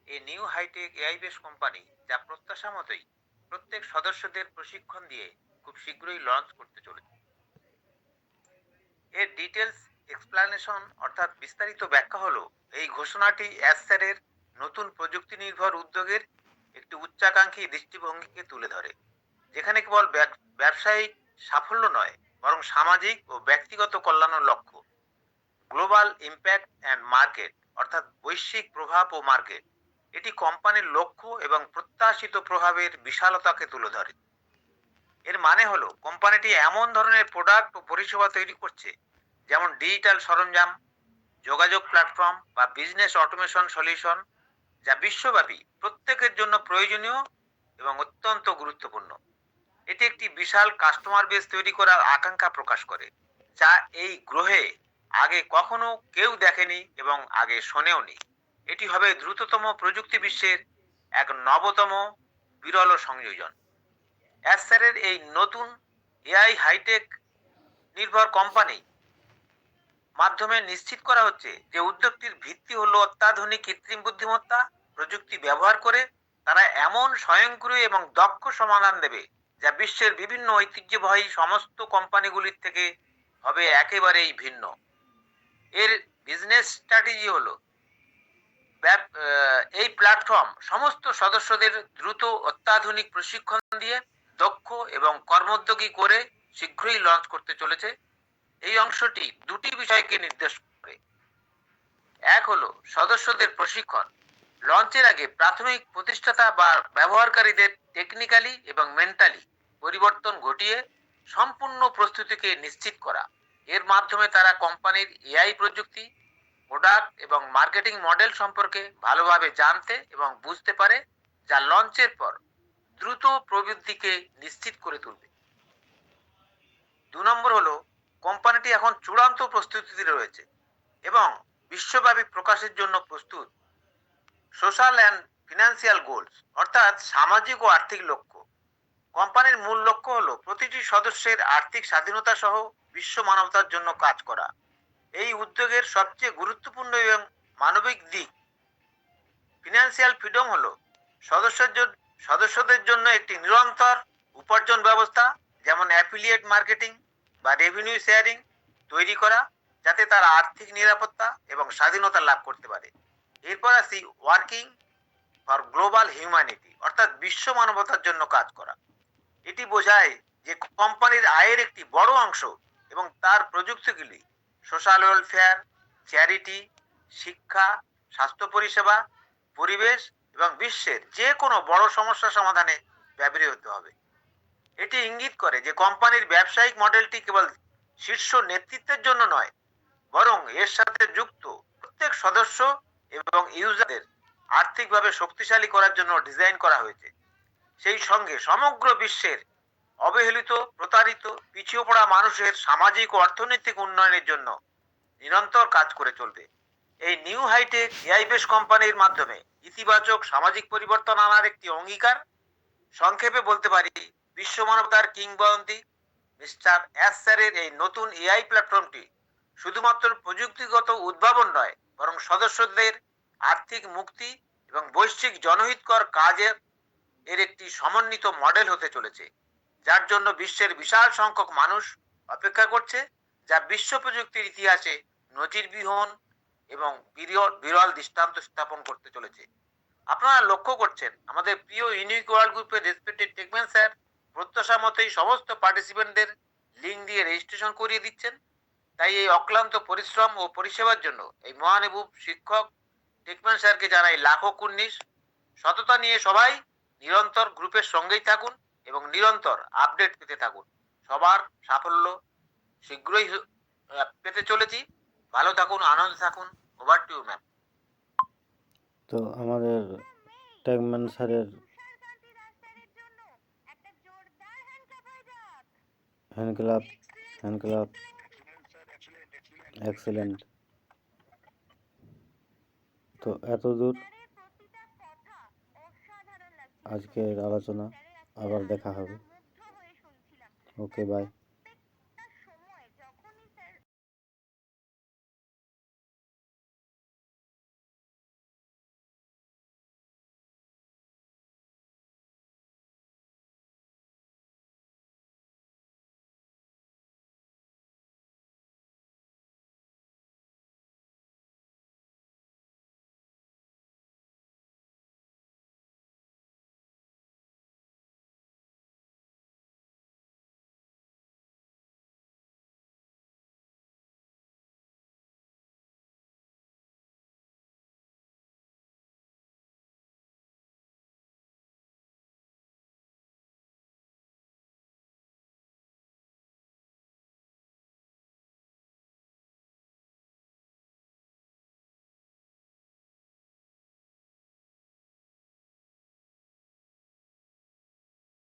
এ new hitech AI base company যা প্রত্যাশা মতোই প্রত্যেক সদস্যদের প্রশিক্ষণ দিয়ে খুব শীঘ্রই লঞ্চ করতে চলেছে। এর ডিটেলস এক্সপ্লানেশন অর্থাৎ বিস্তারিত ব্যাখ্যা হলো এই ঘোষণাটি অ্যাসারের নতুন প্রযুক্তি নির্ভর উদ্যোগের একটি উচ্চাকাঙ্ক্ষী দৃষ্টিভঙ্গিকে তুলে ধরে, যেখানে কেবল ব্যবসায়িক সাফল্য নয় বরং সামাজিক ও ব্যক্তিগত কল্যাণের লক্ষ্য, গ্লোবাল ইম্প্যাক্ট অ্যান্ড মার্কেট অর্থাৎ বৈশ্বিক প্রভাব ও মার্কেট, এটি কোম্পানির লক্ষ্য এবং প্রত্যাশিত প্রভাবের বিশালতাকে তুলে ধরে। এর মানে হলো কোম্পানিটি এমন ধরনের প্রোডাক্ট ও পরিষেবা তৈরি করছে, যেমন ডিজিটাল সরঞ্জাম, যোগাযোগ প্ল্যাটফর্ম বা বিজনেস অটোমেশন সলিউশন, যা বিশ্বব্যাপী প্রত্যেকের জন্য প্রয়োজনীয় এবং অত্যন্ত গুরুত্বপূর্ণ। এটি একটি বিশাল কাস্টমার বেস তৈরি করার আকাঙ্ক্ষা প্রকাশ করে, যা এই গ্রহে আগে কখনো কেউ দেখেনি এবং আগে শোনেওনি। এটি হবে দ্রুততম প্রযুক্তি বিশ্বের এক নবতম বিরল সংযোজন। অ্যাসারের এই নতুন এআই হাইটেক নির্ভর কোম্পানি মাধ্যমে নিশ্চিত করা হচ্ছে যে উদ্যোগটির ভিত্তি হলো অত্যাধুনিক কৃত্রিম বুদ্ধিমত্তা প্রযুক্তি ব্যবহার করে তারা এমন স্বয়ংক্রিয় এবং দক্ষ সমাধান দেবে যা বিশ্বের বিভিন্ন ঐতিহ্যবাহী সমস্ত কোম্পানিগুলির থেকে হবে একেবারেই ভিন্ন। এর বিজনেস স্ট্র্যাটেজি হলো এই প্ল্যাটফর্ম সমস্ত সদস্যদের দ্রুত অত্যাধুনিক প্রশিক্ষণ দিয়ে দক্ষ এবং কর্মোদ্যোগী করে শীঘ্রই লঞ্চ করতে চলেছে। এই অংশটি দুটি বিষয়কে নির্দেশ করে। এক হলো সদস্যদের প্রশিক্ষণ। লঞ্চের আগে প্রাথমিক প্রতিষ্ঠাতা বা ব্যবহারকারীদের টেকনিক্যালি এবং মেন্টালি পরিবর্তন ঘটিয়ে সম্পূর্ণ প্রস্তুতিকে নিশ্চিত করা। এর মাধ্যমে তারা কোম্পানির এআই প্রযুক্তি, প্রোডাক্ট এবং মার্কেটিং মডেল সম্পর্কে ভালোভাবে জানতে এবং বুঝতে পারে, যা লঞ্চের পর দ্রুত প্রবৃদ্ধিকে নিশ্চিত করে তুলবে। ২ নম্বর হলো কোম্পানিটি এখন চূড়ান্ত প্রস্তুতিতে রয়েছে এবং বিশ্বব্যাপী প্রকাশের জন্য প্রস্তুত। সোশ্যাল অ্যান্ড ফিনান্সিয়াল গোলস অর্থাৎ সামাজিক ও আর্থিক লক্ষ্য। কোম্পানির মূল লক্ষ্য হলো প্রতিটি সদস্যের আর্থিক স্বাধীনতা সহ বিশ্ব মানবতার জন্য কাজ করা। এই উদ্যোগের সবচেয়ে গুরুত্বপূর্ণ এবং মানবিক দিক ফিনান্সিয়াল ফ্রিডম হলো সদস্যদের জন্য একটি নিরন্তর উপার্জন ব্যবস্থা, যেমন অ্যাফিলিয়েট মার্কেটিং বা রেভিনিউ শেয়ারিং তৈরি করা, যাতে তারা আর্থিক নিরাপত্তা এবং স্বাধীনতা লাভ করতে পারে। এরপর আসি ওয়ার্কিং ফর গ্লোবাল হিউম্যানিটি অর্থাৎ বিশ্ব মানবতার জন্য কাজ করা। এটি বোঝায় যে কোম্পানির আয়ের একটি বড় অংশ এবং তার প্রযুক্তিগুলি সোশ্যাল ওয়েলফেয়ার, চ্যারিটি, শিক্ষা, স্বাস্থ্য পরিষেবা, পরিবেশ এবং বিশ্বের যে কোনো বড় সমস্যা সমাধানে ব্যবহৃত হবে। এটি ইঙ্গিত করে যে কোম্পানির ব্যবসায়িক মডেলটি কেবল শীর্ষ নেতৃত্বের জন্য নয়, বরং এর সাথে যুক্ত প্রত্যেক সদস্য এবং ইউজারদের আর্থিকভাবে শক্তিশালী করার জন্য ডিজাইন করা হয়েছে। সেই সঙ্গে সমগ্র বিশ্বের অবহেলিত, প্রতারিত, পিছিয়ে পড়া মানুষের সামাজিক ও অর্থনৈতিক উন্নয়নের জন্য নিরন্তর কাজ করে চলবে। এই নিউ হাইটেক এআই বেস কোম্পানির মাধ্যমে ইতিবাচক সামাজিক পরিবর্তন আনার একটি অঙ্গীকার। সংক্ষেপে বলতে পারি, বিশ্ব মানবতার কিংবদন্তি মিস্টার অ্যাসারের এই নতুন এআই প্ল্যাটফর্মটি শুধুমাত্র প্রযুক্তিগত উদ্ভাবন নয়, বরং সদস্যদের আর্থিক মুক্তি এবং বৈশ্বিক জনহিতকর কাজের একটি সমন্বিত মডেল হতে চলেছে, যার জন্য বিশ্বের বিশাল সংখ্যক মানুষ অপেক্ষা করছে, যা বিশ্ব প্রযুক্তির ইতিহাসে নজিরবিহীন এবং বিরল দৃষ্টান্ত স্থাপন করতে চলেছে। আপনারা লক্ষ্য করছেন আমাদের প্রিয় ইউনিক ওয়ার্ল্ড গ্রুপের রেসপেক্টেড টেকম্যান স্যার প্রত্যাশা মতোই সমস্ত পার্টিসিপেন্টদের লিঙ্ক দিয়ে রেজিস্ট্রেশন করিয়ে দিচ্ছেন। তাই এই অক্লান্ত পরিশ্রম ও পরিষেবার জন্য এই মহানুভব শিক্ষক টেকম্যান স্যারকে জানাই লাখো কুর্নিশ। সততা নিয়ে সবাই নিরন্তর গ্রুপের সঙ্গেই থাকুন এবং নিরন্তর আপডেট পেতে থাকুন। সবার সাফল্য শীঘ্রই পেতে চলেছি। ভালো থাকুন, আনন্দে থাকুন। Over to you ma'am. তো আমাদের টেকম্যান স্যারের হ্যান্ড ক্লাব এক্সেলেন্ট। তো এতদূর আজকের আলোচনা, আবার দেখা হবে। ওকে, বাই।